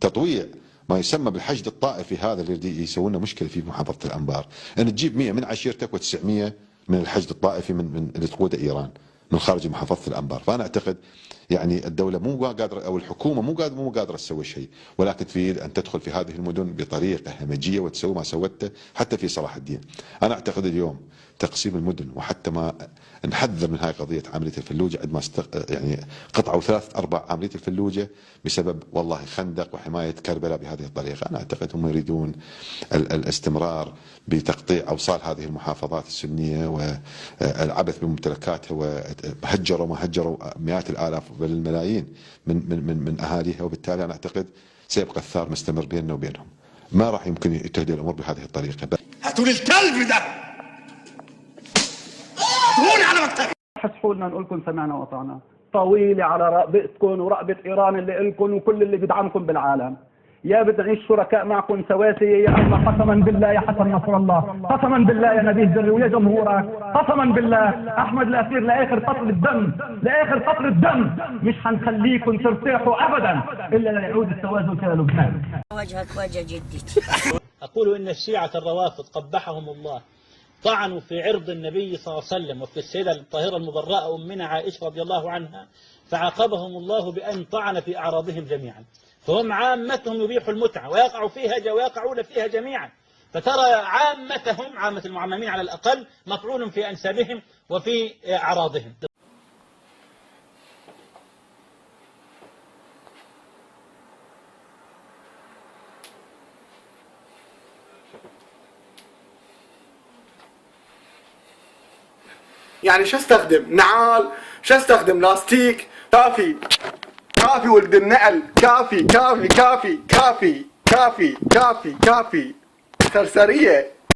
تطويع ما يسمى بالحشد الطائفي، هذا اللي يسوون مشكله في محافظه الانبار، ان تجيب 100 من عشيرتك و900 من الحشد الطائفي من اللي تقوده ايران من خارج محافظه الانبار. فانا اعتقد يعني الدوله مو قادره، او الحكومه مو قادره تسوي شيء، ولكن تريد ان تدخل في هذه المدن بطريقه همجيه وتسوي ما سوته حتى في صلاح الدين. انا اعتقد اليوم تقسيم المدن، وحتى ما نحذر من هاي قضيه عمليه الفلوجه، عندما يعني قطعوا 3/4 عمليه الفلوجه بسبب والله خندق وحمايه كربلاء بهذه الطريقه. انا اعتقد هم يريدون الاستمرار بتقطيع اوصال هذه المحافظات السنيه والعبث بممتلكاتها، وهجروا ما هجروا مئات الالاف بل الملايين من اهاليها، وبالتالي انا اعتقد سيبقى الثار مستمر بيننا وبينهم. ما راح يمكن تهدي الامور بهذه الطريقه. هاتوا لي الكلب ده، هاتوني على مكتبي. حسحوا لنا نقول لكم سمعنا وأطعنا، طويلة على رقبتكم ورقبة إيران اللي إلكم وكل اللي بدعمكم بالعالم. يا بدنا نعيش شركاء معكم سواسية، يا أما قسما بالله يا حسن نصر الله، قسما بالله يا نبيه دري ويا جمهورك، قسما بالله أحمد الأسير لآخر قطر الدم، لآخر قطر الدم مش حنخليكم ترتاحوا أبدا إلا ليعود التوازن إلى لبنان. وجهك وجه جدتي. أقول إن الشيعة الروافض قبحهم الله طعنوا في عرض النبي صلى الله عليه وسلم وفي السيدة الطاهرة المبرأة أمنا عائشة رضي الله عنها، فعاقبهم الله بأن طعن في أعراضهم جميعا. فهم عامتهم يبيحوا المتعة ويقعون فيها جميعا، فترى عامتهم، عامة المعممين على الأقل، مطعون في أنسابهم وفي أعراضهم. يعني شو استخدم؟ نعال؟ شو استخدم؟ لاستيك؟ كافي كافي ولد النعل، كافي كافي كافي كافي كافي كافي كافي سرسرية.